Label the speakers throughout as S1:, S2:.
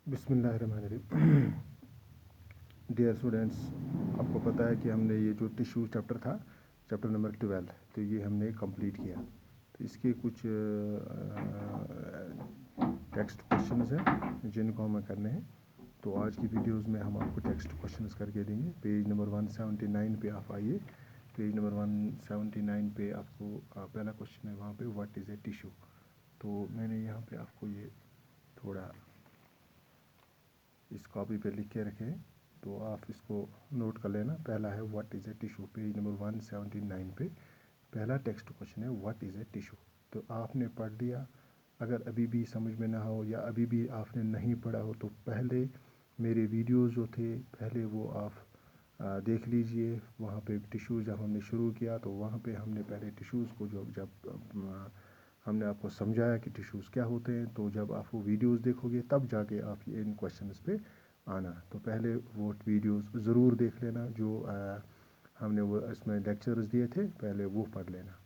S1: बिस्मिल्लाहिर्रहमानिर्रहीम। Dear students, आपको पता है कि हमने ये जो टिश्यू चैप्टर था, चैप्टर नंबर 12, तो ये हमने कंप्लीट किया। तो इसके कुछ टेक्स्ट क्वेश्चंस हैं जिनको हमें करने हैं। तो आज की वीडियोस में हम आपको टेक्स्ट क्वेश्चंस करके देंगे। पेज नंबर 179 पे आप आइए। पेज नंबर 179 पे आपको पहला क्वेश्चन है, वहाँ पे व्हाट इज़ ए टिश्यू। तो मैंने यहाँ पे आपको ये थोड़ा इस कॉपी पे लिख के रखे हैं, तो आप इसको नोट कर लेना। पहला है what is a tissue, page number 179 पे पहला टेक्स्ट क्वेश्चन है व्हाट इज़ ए टिश्यू। तो आपने पढ़ लिया। अगर अभी भी समझ में ना हो या अभी भी आपने नहीं पढ़ा हो तो पहले मेरे वीडियोस जो थे पहले वो आप देख लीजिए। वहाँ पे टिश्यूज़ जब हमने शुरू किया तो वहाँ पे हमने पहले टिश्यूज़ को जब हमने आपको समझाया कि टिश्यूज़ क्या होते हैं, तो जब आप वो वीडियोस देखोगे तब जाके आप ये इन क्वेश्चंस पे आना। तो पहले वो वीडियोस ज़रूर देख लेना जो हमने वो इसमें लेक्चर्स दिए थे, पहले वो पढ़ लेना,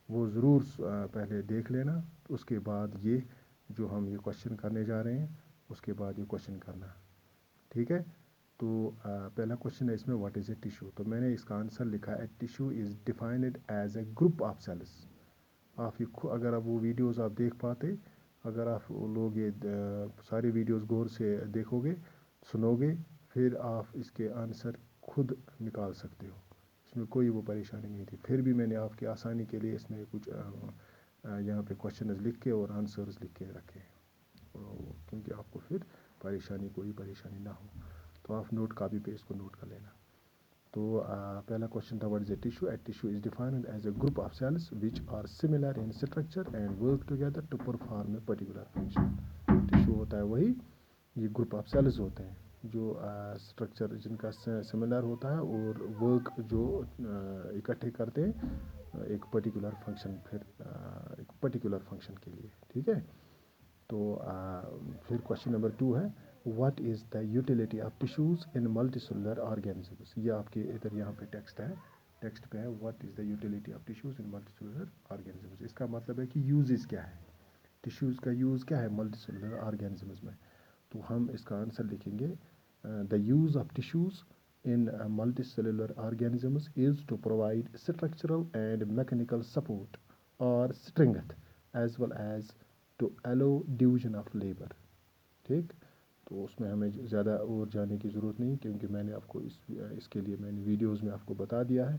S1: वो ज़रूर पहले देख लेना। उसके बाद ये जो हम ये क्वेश्चन करने जा रहे हैं उसके बाद ये क्वेश्चन करना, ठीक है। तो पहला क्वेश्चन है इसमें व्हाट इज़ ए टिश्यू। तो मैंने इसका आंसर लिखा है tissue is defined as a group of cells. आप ये अगर आप वो वीडियोस आप देख पाते, अगर आप लोग ये सारी वीडियोस गौर से देखोगे सुनोगे, फिर आप इसके आंसर खुद निकाल सकते हो। इसमें कोई वो परेशानी नहीं थी। फिर भी मैंने आपकी आसानी के लिए इसमें कुछ यहाँ पे क्वेश्चन लिख के और आंसर्स लिख के रखे हैं, क्योंकि आपको फिर कोई परेशानी ना हो। तो आप नोट कॉपी पे इसको नोट कर लेना। तो पहला क्वेश्चन था what is a tissue. A tissue is defined as a group of cells which are similar in structure and work together to perform a particular function. Tissue होता है वही, ये ग्रुप ऑफ सेल्स होते हैं जो structure जिनका similar होता है और वर्क जो इकट्ठे करते हैं एक पर्टिकुलर फंक्शन, फिर एक पर्टिकुलर फंक्शन के लिए, ठीक है। तो फिर क्वेश्चन नंबर 2 है what is the utility of tissues in multicellular organisms. ये आपके इधर यहाँ पे टेक्स्ट है, टेक्स्ट पे है what is the utility of tissues in multicellular organisms. इसका मतलब है कि यूजेस क्या है, टिश्यूज़ का यूज़ क्या है मल्टीसेलुलर ऑर्गेनिजम्स में। तो हम इसका आंसर लिखेंगे the use of tissues in multicellular organisms is to provide structural and mechanical support or strength as well as to allow division of labor, ठीक। तो उसमें हमें ज़्यादा और जाने की ज़रूरत नहीं, क्योंकि मैंने आपको इसके लिए मैंने वीडियोस में आपको बता दिया है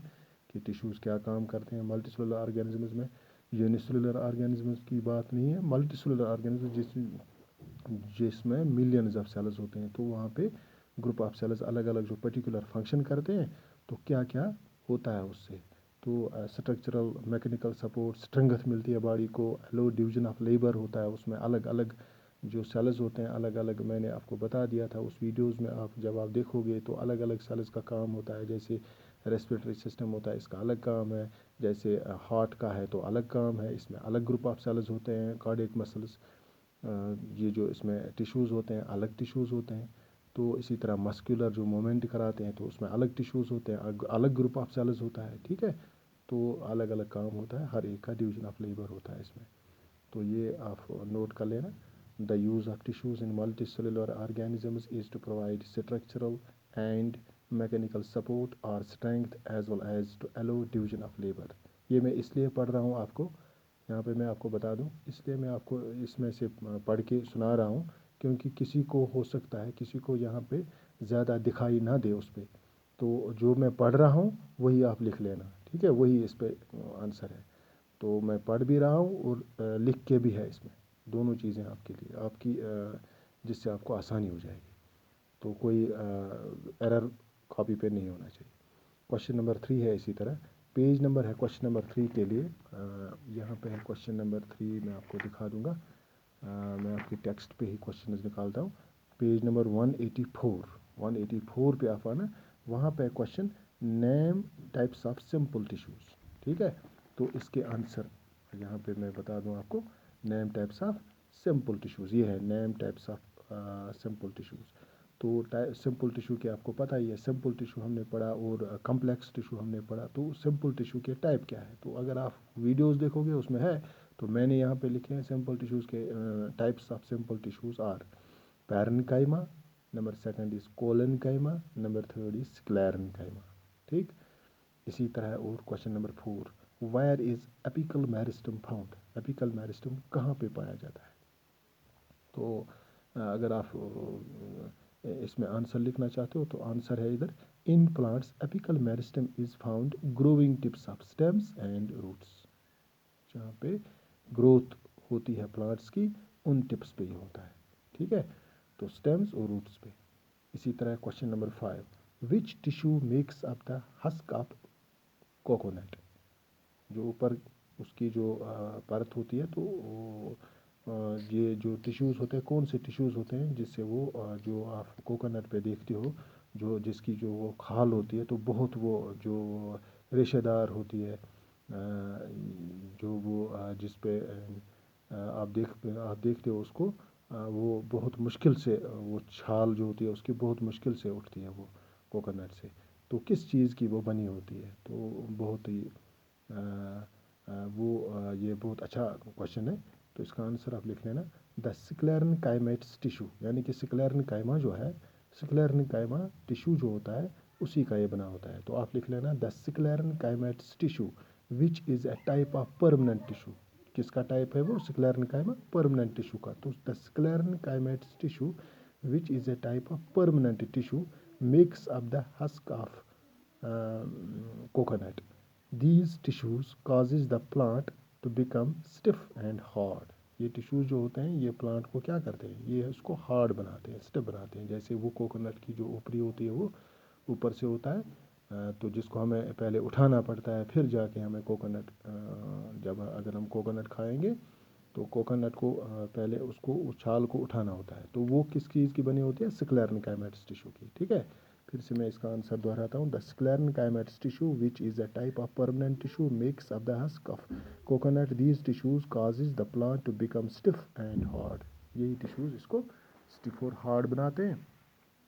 S1: कि टिश्यूज़ क्या काम करते हैं मल्टीसेलुलर ऑर्गेनिजम्स में। यूनिसेलुलर ऑर्गेनिजम्स की बात नहीं है, मल्टीसेलुलर ऑर्गेनिज्म जिसमें मिलियंस ऑफ सेल्स होते हैं, तो वहाँ पे ग्रुप ऑफ सेल्स अलग अलग जो पर्टिकुलर फंक्शन करते हैं, तो क्या क्या होता है उससे। तो स्ट्रक्चरल मैकेनिकल सपोर्ट, स्ट्रेंथ मिलती है बॉडी को, लो डिवीजन ऑफ लेबर होता है, उसमें अलग अलग जो सेल्स होते हैं अलग अलग मैंने आपको बता दिया था उस वीडियोस में। आप जब आप देखोगे तो अलग अलग सेल्स का काम होता है, जैसे रेस्पिरेटरी सिस्टम होता है इसका अलग काम है, जैसे हार्ट का है तो अलग काम है, इसमें अलग ग्रुप ऑफ सेल्स होते हैं, कार्डियक मसल्स, ये जो इसमें टिश्यूज़ होते हैं अलग टिश्यूज़ होते हैं। तो इसी तरह मस्कुलर जो मूवमेंट कराते हैं तो उसमें अलग टिश्यूज़ होते हैं, अलग ग्रुप ऑफ सेल्स होता है, ठीक है। तो अलग अलग काम होता है, हर एक का डिवीजन ऑफ लेबर होता है इसमें। तो ये आप नोट कर लेना। The use of tissues in multi cellular organisms is to provide structural and mechanical support और strength as well as to allow division of labour. ये मैं इसलिए पढ़ रहा हूँ आपको, यहाँ पे मैं आपको बता दूँ, इसलिए मैं आपको इसमें से पढ़ के सुना रहा हूँ, क्योंकि किसी को हो सकता है किसी को यहाँ पे ज़्यादा दिखाई ना दे उस पर, तो जो मैं पढ़ रहा हूँ वही आप लिख लेना, ठीक है। वही इस पर आंसर है। तो मैं पढ़ भी रहा हूँ और लिख के भी है इसमें, दोनों चीज़ें आपके लिए आपकी जिससे आपको आसानी हो जाएगी। तो कोई एरर कॉपी पे नहीं होना चाहिए। क्वेश्चन नंबर 3 है इसी तरह, पेज नंबर है क्वेश्चन नंबर 3 के लिए। यहाँ पे है क्वेश्चन नंबर 3, मैं आपको दिखा दूँगा। मैं आपकी टेक्स्ट पे ही क्वेश्चन निकालता हूँ। पेज नंबर 184 पे आप आना, वहाँ पे question name types of simple tissues, ठीक है। तो इसके आंसर यहाँ पे मैं बता दूँ आपको, name types of simple tissues, ये है name types of simple tissues. तो सिंपल टिश्यू के आपको पता ही है, सिंपल टिश्यू हमने पढ़ा और कम्प्लेक्स टिश्यू हमने पढ़ा। तो सिंपल टिश्यू के टाइप क्या है, तो अगर आप वीडियोस देखोगे उसमें है, तो मैंने यहाँ पे लिखे हैं सिंपल टिश्यूज़ के types of simple tissues are. Parenchyma, number second is collenchyma, number third is sclerenchyma. ठीक, इसी तरह और question number 4, where is apical meristem found? Apical meristem कहाँ पे पाया जाता है? तो अगर आप इसमें आंसर लिखना चाहते हो तो आंसर है इधर, in plants apical meristem is found growing tips of stems and roots. जहाँ पे ग्रोथ होती है प्लांट्स की, उन टिप्स पे ही होता है। ठीक है, तो स्टेम्स और रूट्स पे। इसी तरह question number 5, which tissue makes up the husk of coconut? जो ऊपर उसकी जो परत होती है, तो ये जो टिश्यूज़ होते हैं, कौन से टिश्यूज़ होते हैं जिससे वो जो आप कोकोनट पे देखते हो, जो जिसकी जो वो खाल होती है, तो बहुत वो जो रेशेदार होती है, जो वो जिस पे आप देखते हो उसको, वो बहुत मुश्किल से वो छाल जो होती है उसकी बहुत मुश्किल से उठती है वो कोकोनट से। तो किस चीज़ की वो बनी होती है? तो बहुत ही ये बहुत अच्छा क्वेश्चन है। तो इसका आंसर आप लिख लेना, द स्क्लेरेन्काइमेट्स टिश्यू, यानी कि स्क्लेरेन्काइमा जो है, स्क्लेरेन्काइमा टिश्यू जो होता है उसी का ये बना होता है। तो आप लिख लेना, the sclerenchymatous tissue which is a type of permanent tissue. किसका टाइप है वो? स्क्लेरेन्काइमा, परमानेंट टिश्यू का। तो the sclerenchymatous tissue which is a type of permanent tissue makes up the husk of coconut. These tissues causes the plant to become stiff and hard. ये tissues जो होते हैं ये plant को क्या करते हैं? ये उसको हार्ड बनाते हैं, स्टिफ बनाते हैं। जैसे वो कोकोनट की जो ऊपरी होती है वो ऊपर से होता है, तो जिसको हमें पहले उठाना पड़ता है, फिर जाके हमें कोकोनट, जब अगर हम कोकोनट खाएंगे तो कोकोनट को पहले उसको उछाल को उठाना होता है। तो वो किस चीज़ की बनी होती है? स्क्लेरेन्काइमेट्स टिश्यू की। ठीक है, फिर से मैं इसका आंसर दोहराता हूँ, the sclerenchymatous tissue which is a type of permanent tissue makes up the husk of coconut, these tissues causes the plant to become stiff and hard. यही टिश्यूज इसको स्टिफ और हार्ड बनाते हैं।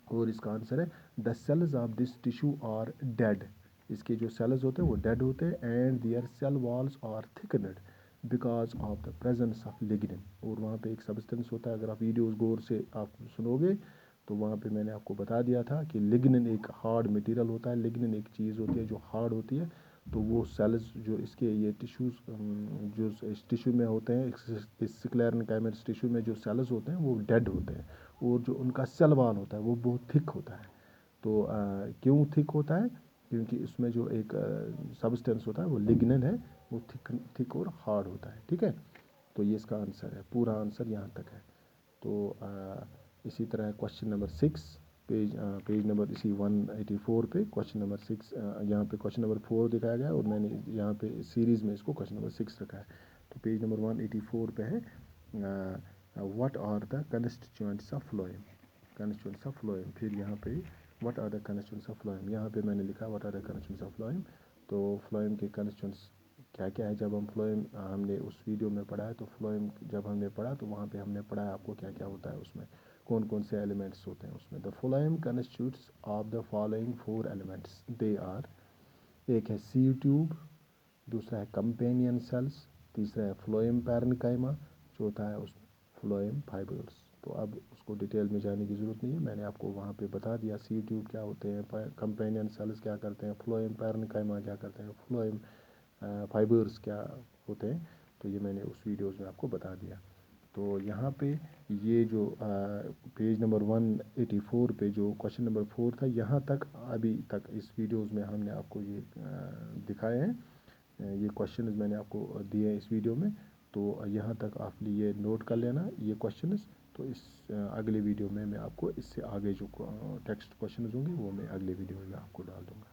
S1: और इसका आंसर है, the cells of this tissue are dead. इसके जो सेल्स होते हैं वो डेड होते हैं, and their cell walls are thickened because of the presence of lignin. और वहाँ पे एक सब्सटेंस होता है, अगर आप वीडियोस गौर से आप सुनोगे तो वहाँ पे मैंने आपको बता दिया था कि लिग्निन एक हार्ड मटेरियल होता है। लिग्निन एक चीज़ होती है जो हार्ड होती है। तो वो सेल्स जो इसके ये टिश्यूज़ जो इस टिश्यू में होते हैं, इस स्क्लेरेन्काइमेट्स टिश्यू में जो सेल्स होते हैं वो डेड होते हैं, और जो उनका सेल वॉल होता है वो बहुत थिक होता है। तो क्यों थिक होता है? क्योंकि इसमें जो एक सब्सटेंस होता है वो लिग्निन है, वो थिक और हार्ड होता है। ठीक है, तो ये इसका आंसर है, पूरा आंसर यहाँ तक है। तो इसी तरह क्वेश्चन नंबर 6, पेज नंबर इसी 184 पे क्वेश्चन नंबर 6, यहाँ पे क्वेश्चन नंबर 4 दिखाया गया, और मैंने यहाँ पे सीरीज़ में इसको क्वेश्चन नंबर 6 रखा है। तो पेज नंबर 184 पे है, what are the constituents of phloem? Constituents of phloem. फिर यहाँ पे what are the constituents of phloem, यहाँ पे मैंने लिखा what are the constituents of phloem. तो फ्लोएम के कंस्टिट्यूएंट्स क्या क्या है? जब हम फ्लोएम हमने उस वीडियो में पढ़ा है, तो फ्लोएम जब हमने पढ़ा तो वहाँ पे हमने पढ़ा है आपको क्या क्या होता है उसमें, कौन कौन से एलिमेंट्स होते हैं उसमें। The phloem constituents of the following 4 elements, they are, एक है सीड ट्यूब, दूसरा है कंपेनियन सेल्स, तीसरा है फ्लोएम पैरेन्काइमा, चौथा है उस फ्लोएम फाइबर्स। तो अब उसको डिटेल में जाने की ज़रूरत नहीं है, मैंने आपको वहाँ पे बता दिया सीड ट्यूब क्या होते हैं, कंपेनियन सेल्स क्या करते हैं, फ्लोएम पैरेन्काइमा क्या करते हैं, फ्लोएम फाइबर्स क्या होते हैं। तो ये मैंने उस वीडियोज़ में आपको बता दिया। तो यहाँ पे ये जो पेज नंबर 184 पे जो क्वेश्चन नंबर 4 था, यहाँ तक अभी तक इस वीडियोज़ में हमने आपको ये दिखाए हैं, ये क्वेश्चन मैंने आपको दिए हैं इस वीडियो में। तो यहाँ तक आप ये नोट कर लेना ये क्वेश्चंस। तो इस अगले वीडियो में मैं आपको इससे आगे जो टेक्स्ट क्वेश्चन होंगे वो मैं अगले वीडियो में आपको डाल दूँगा।